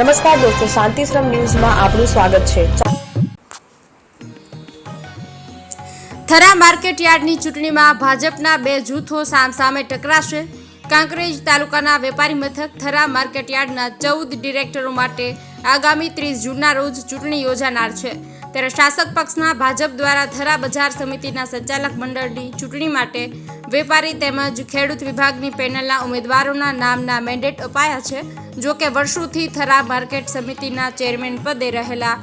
નમસ્કાર દોસ્તો, શાંતિશ્રમ ન્યૂઝમાં આપનું સ્વાગત છે। થરા માર્કેટયાર્ડની ચૂંટણીમાં ભાજપના બે જૂથો સામસામે ટકરાશે। કાંકરેજ તાલુકાના વેપારી મથક થરા માર્કેટયાર્ડના 14 ડિરેક્ટરો માટે આગામી 30 જૂનના રોજ ચૂંટણી યોજાનાર છે। ત્યારે શાસક પક્ષના ભાજપ દ્વારા થરા બજાર સમિતિના સંચાલક મંડળની ચૂંટણી માટે વેપારી તેમજ ખેડૂત વિભાગની પેનલના ઉમેદવારોના નામના મેન્ડેટ અપાયા છે। જો કે વર્ષોથી થરા માર્કેટ સમિતિના ચેરમેન પદે રહેલા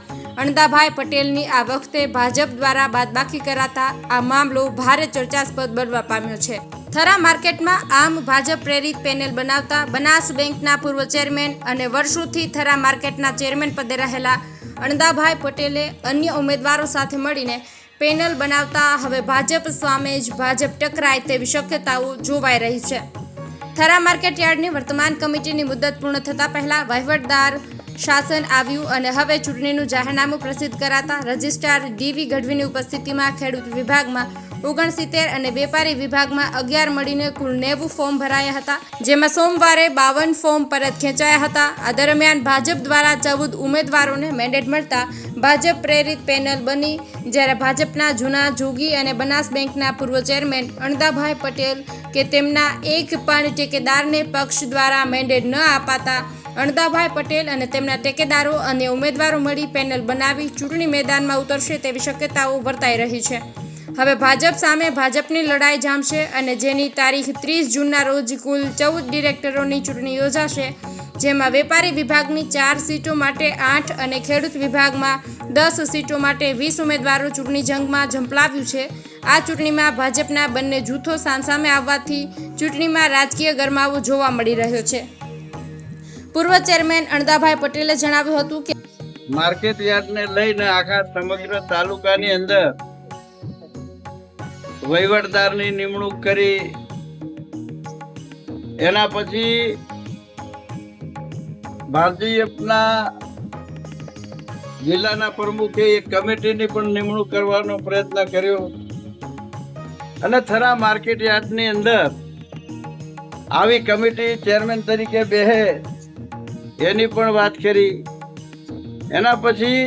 અણદાભાઈ પટેલની આ વખતે ભાજપ દ્વારા બાદબાકી કરાતા આ મામલો ભારે ચર્ચાસ્પદ બનવા પામ્યો છે। થરા માર્કેટમાં આમ ભાજપ પ્રેરિત પેનલ બનાવતા બનાસ બેંકના પૂર્વ ચેરમેન અને વર્ષોથી થરા માર્કેટના ચેરમેન પદે રહેલા અણદાભાઈ પટેલે અન્ય ઉમેદવારો સાથે મળીને પેનલ બનાવતા હવે ભાજપ સામે જ ભાજપ ટકરાય તેવી શક્યતાઓ જોવાઈ રહી છે। થરા માર્કેટયાર્ડની વર્તમાન કમિટીની મુદત પૂર્ણ થતાં પહેલા વહીવટદાર શાસન આવ્યું અને હવે ચૂંટણીનું જાહેરનામું પ્રસિદ્ધ કરાતા રજિસ્ટ્રાર ડીવી ગઢવીની ઉપસ્થિતિમાં ખેડૂત વિભાગમાં 69 અને વેપારી વિભાગમાં 11 મળીને કુલ 90 ફોર્મ ભરાયા હતા, જેમાં સોમવારે 52 ફોર્મ પરત ખેંચાયા હતા। આ દરમિયાન ભાજપ દ્વારા 14 ઉમેદવારોને મેન્ડેટ મળતા ભાજપ પ્રેરિત પેનલ બની, જ્યારે ભાજપના જૂના જોગી અને બનાસ બેંકના પૂર્વ ચેરમેન અણદાભાઈ પટેલ કે તેમના એક પણ ટેકેદારને પક્ષ દ્વારા મેન્ડેટ ન અપાતા અણદાભાઈ પટેલ અને તેમના ટેકેદારો અને ઉમેદવારો મળી પેનલ બનાવી ચૂંટણી મેદાનમાં ઉતરશે તેવી શક્યતાઓ વર્તાઈ રહી છે। હવે ભાજપ સામે ભાજપની લડાઈ જામશે અને જેની તારીખ 30 જૂનના રોજ કુલ 14 ડિરેક્ટરોની ચૂંટણી યોજાશે, જેમાં વેપારી વિભાગની 4 સીટો માટે 8 અને ખેડૂત વિભાગમાં 10 સીટો માટે 20 ઉમેદવારો ચૂંટણી જંગમાં ઝંપલાવ્યું છે। આ ચૂંટણીમાં ભાજપના બંને જૂથો સામસામે આવવાથી ચૂંટણીમાં રાજકીય ગરમાવો જોવા મળી રહ્યો છે। પૂર્વ ચેરમેન અણદાભાઈ પટેલે જણાવ્યું હતું કે માર્કેટ યાર્ડને લઈને આખા સમગ્ર તાલુકાની અંદર વહીવટદારની નિમણૂક કરી, એના પછી ભાજપના જિલ્લાના પ્રમુખે એક કમિટીની પણ નિમણૂક કરવાનો પ્રયત્ન કર્યો અને થરા માર્કેટ યાર્ડની અંદર આવી કમિટી ચેરમેન તરીકે બેહે એની પણ વાત કરી। એના પછી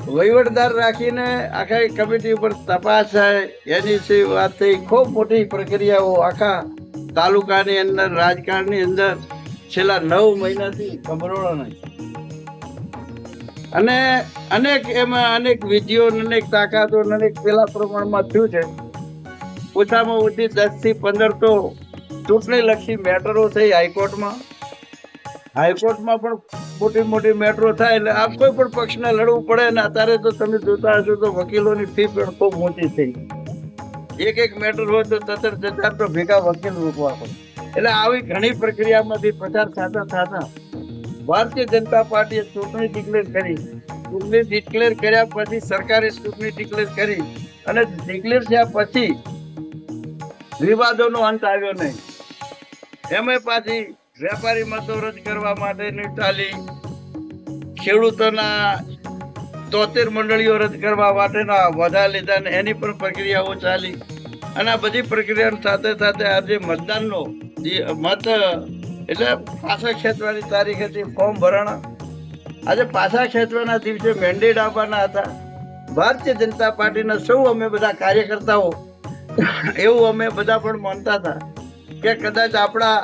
વહીવટદાર રાખીને આખા કમિટી ઉપર તપાસ થાય એની વાત થઈ। ખૂબ મોટી પ્રક્રિયાઓ આખા તાલુકાની અંદર રાજકારણની અંદર છેલ્લા 9 મહિનાથી ખબરોળો નથી અને અનેક વિધિઓ અનેક તાકાતો અનેક પેલા પ્રમાણમાં થયું છે। ઓછામાં ઓછી 10 થી 15 તો ચૂંટણી લક્ષી મેટરો થઈ હાઈકોર્ટમાં પણ મોટી મેટ્રો થાય એટલે આપ કોઈ પણ પક્ષને લડવું પડે ને અત્યારે તો તમે જોતા હશો તો વકીલોની ફી પણ ખૂબ મોટી થઈ, એક મેટર હોય તો 17,000 તો ભેગા વકીલ મૂકવા પડે। એટલે આવી ઘણી પ્રક્રિયામાંથી પ્રચાર થતા ભારતીય જનતા પાર્ટીએ ચૂંટણી ડિક્લેર કર્યા પછી સરકારે ચૂંટણી ડિક્લેર કરી અને ડિક્લેર થયા પછી વિવાદોનો અંત આવ્યો નહીં। એમાં પાછી વેપારી મતો રદ કરવા માટેની ચાલી, ખેડૂતોના 73 મંડળીઓ રદ કરવા માટેના વધા લીધા ને એની પણ પ્રક્રિયાઓ ચાલી અને આ બધી પ્રક્રિયા સાથે સાથે આજે મતદાનનો મત એટલે પાછા ખેંચવાની તારીખ હતી, ફોર્મ ભરાણા, આજે પાછા ખેંચવાના દિવસે મેન્ડેટ આપવાના હતા। ભારતીય જનતા પાર્ટીના સૌ અમે બધા કાર્યકર્તાઓ એવું અમે બધા પણ માનતા હતા કે કદાચ આપણા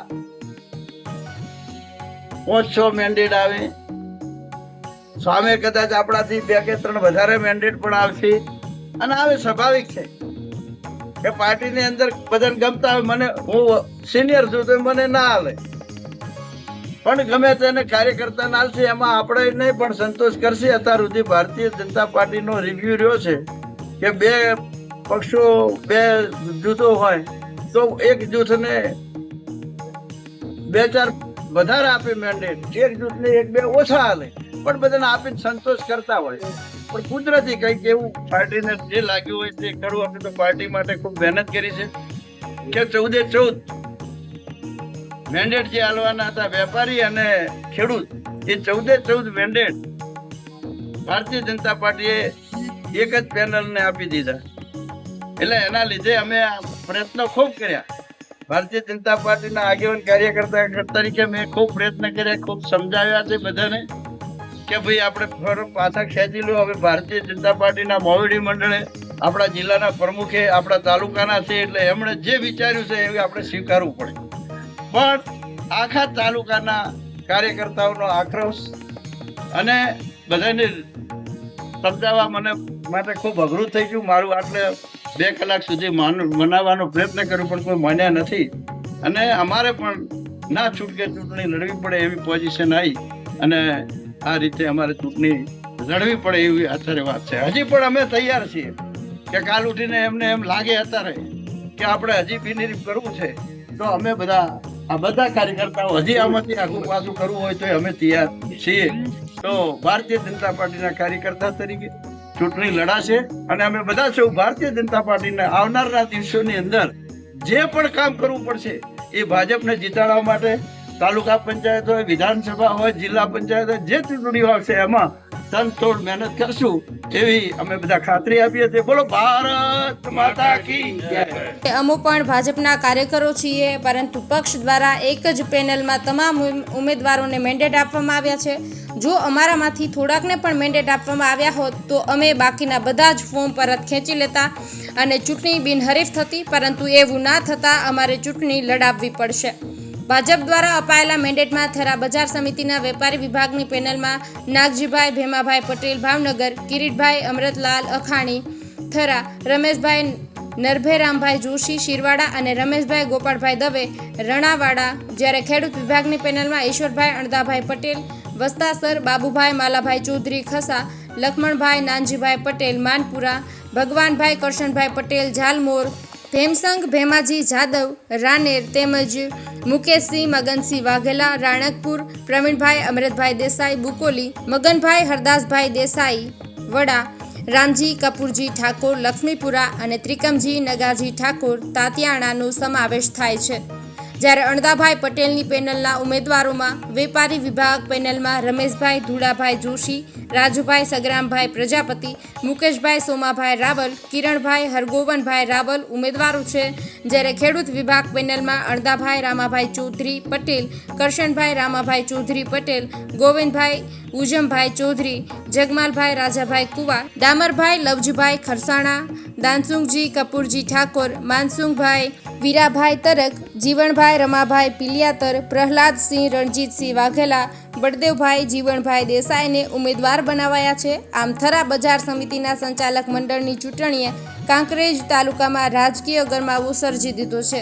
500 મેન્ડેટ આવે, સામે કદાચ આપણાથી 2 કે 3 વધારે મેન્ડેટ પણ આવશે અને આવે સ્વાભાવિક છે કે પાર્ટીની અંદર બધાને ગમતા હોય। મને હું સિનિયર છું તો મને ના હાલે, પણ ગમે તેને કાર્યકર્તાને હાલશે એમાં આપણે નહીં પણ સંતોષ કરશે। અત્યાર સુધી ભારતીય જનતા પાર્ટીનો રિવ્યુ રહ્યો છે કે 2 પક્ષો 2 જૂથો હોય તો એક જૂથને 2-4 વધારે આપે મેન્ડેટ, એક જૂથને 1-2 ઓછા હાલે, પણ બધાને આપીને સંતોષ કરતા હોય। પણ કુદરતી કંઈક એવું પાર્ટીને જે લાગ્યું હોય તે કરવું। આપણે તો પાર્ટી માટે ખૂબ મહેનત કરી છે કે 14 મેન્ડેટ જે હાલવાના હતા વેપારી અને ખેડૂત, એ 14 મેન્ડેટ ભારતીય જનતા પાર્ટીએ એક જ પેનલને આપી દીધા। એટલે એના લીધે અમે પ્રયત્નો ખૂબ કર્યા ભારતીય જનતા પાર્ટીના આગેવાન કાર્યકર્તા તરીકે મેં ખૂબ પ્રયત્ન કર્યા, ખૂબ સમજાવ્યા છે બધાને કે ભાઈ આપણે ફોરમ પાછા ખેંચી લો. હવે ભારતીય જનતા પાર્ટીના મોવડી મંડળે, આપણા જિલ્લાના પ્રમુખે, આપણા તાલુકાના છે એટલે એમણે જે વિચાર્યું છે એ આપણે સ્વીકારવું પડે. પણ આખા તાલુકાના કાર્યકર્તાઓનો આક્રોશ અને બધાને સમજાવવા મને માટે ખૂબ અઘરું થઈ ગયું. મારું આટલે 2 કલાક સુધી મનાવવાનો પ્રયત્ન કર્યો પણ કોઈ માન્યા નથી. અને અમારે પણ ના છૂટકે ચૂંટણી લડવી પડે એવી પોઝિશન આવી અને આ રીતે અમારે ચૂંટણી લડવી પડે એવી અત્યારે વાત છે. હજી પણ અમે તૈયાર છીએ કે કાલ ઉઠીને એમને એમ લાગે અત્યારે કે આપણે હજી બિનહરીફ કરવું છે તો અમે બધા કાર્યકર્તાઓ હજી આમાંથી આગું પાછું કરવું હોય તો અમે તૈયાર છીએ. તો ભારતીય જનતા પાર્ટીના કાર્યકર્તા તરીકે ચૂંટણી લડાશે અને અમે બધા સૌ ભારતીય જનતા પાર્ટીના આવનારના દિવસોની અંદર જે પણ કામ કરવું પડશે એ ભાજપને જીતાડવા માટે, તાલુકા પંચાયત હોય, વિધાનસભા હોય, જિલ્લા પંચાયત હોય, જે ચૂંટણીઓ આવશે એમાં તનતોડ મહેનત કરશું એવી અમે બધા ખાતરી આપીએ છીએ. બોલો ભારત માતા કી જય. અમુક પણ ભાજપના કાર્યકરો છીએ, પરંતુ પક્ષ દ્વારા એક જ પેનલમાં તમામ ઉમેદવારોને મેન્ડેટ આપવામાં આવ્યા છે. જો અમારામાંથી થોડાકને પણ મેન્ડેટ આપવામાં આવ્યા હોત તો અમે બાકીના બધા જ ફોર્મ પરત ખેંચી લેતા અને ચૂંટણી બિનહરીફ થતી, પરંતુ એવું ના થતાં અમારે ચૂંટણી લડાવવી પડશે. ભાજપ દ્વારા અપાયેલા મેન્ડેટમાં થરા બજાર સમિતિના વેપારી વિભાગની પેનલમાં નાગજીભાઈ ભેમાભાઈ પટેલ ભાવનગર, કિરીટભાઈ અમૃતલાલ અખાણી થરા, રમેશભાઈ નરભેરામભાઈ જોશી શિરવાડા અને રમેશભાઈ ગોપાળભાઈ દવે રણાવાડા. જ્યારે ખેડૂત વિભાગની પેનલમાં ઈશ્વરભાઈ અણદાભાઈ પટેલ વસ્તાસર, બાબુભાઈ માલાભાઈ ચૌધરી ખસા, લક્ષ્મણભાઈ નાનજીભાઈ પટેલ માનપુરા, ભગવાનભાઈ કરશનભાઈ પટેલ ઝાલમોર, ભેમસંગ ભેમાજી જાદવ રાનેર તેમજ મુકેશસિંહ મગનસિંહ વાઘેલા રાણકપુર, પ્રવીણભાઈ અમૃતભાઈ દેસાઈ બુકોલી, મગનભાઈ હરદાસભાઈ દેસાઈ વડા, રામજી કપૂરજી ઠાકોર લક્ષ્મીપુરા અને ત્રિકમજી નગાજી ઠાકોર તાતિયાણાનો સમાવેશ થાય છે. જ્યારે અણદાભાઈ પટેલની પેનલના ઉમેદવારોમાં વેપારી વિભાગ પેનલમાં રમેશભાઈ ધુડાભાઈ જોશી, રાજુભાઈ સગરામભાઈ પ્રજાપતિ, મુકેશભાઈ સોમાભાઈ રાવલ, કિરણભાઈ હરગોવનભાઈ રાવલ ઉમેદવારો છે. જ્યારે ખેડૂત વિભાગ પેનલમાં અણદાભાઈ રામાભાઈ ચૌધરી પટેલ, કરશનભાઈ રામાભાઈ ચૌધરી પટેલ, ગોવિંદભાઈ ઉજમભાઈ ચૌધરી, જગમાલભાઈ રાજાભાઈ કુવા, ડામરભાઈ લવજીભાઈ ખરસાણા, દાનસુંગજી કપૂરજી ઠાકોર, માનસુંગભાઈ વીરાભાઈ તરક, જીવણભાઈ રમાભાઈ પિલિયાતર, પ્રહલાદસિંહ રણજીતસિંહ વાઘેલા, બળદેવભાઈ જીવણભાઈ દેસાઈને ઉમેદવાર બનાવાયા છે. આમ થરા બજાર સમિતિના સંચાલક મંડળની ચૂંટણીએ કાંકરેજ તાલુકામાં રાજકીય ગરમાવો સર્જી દીધો છે.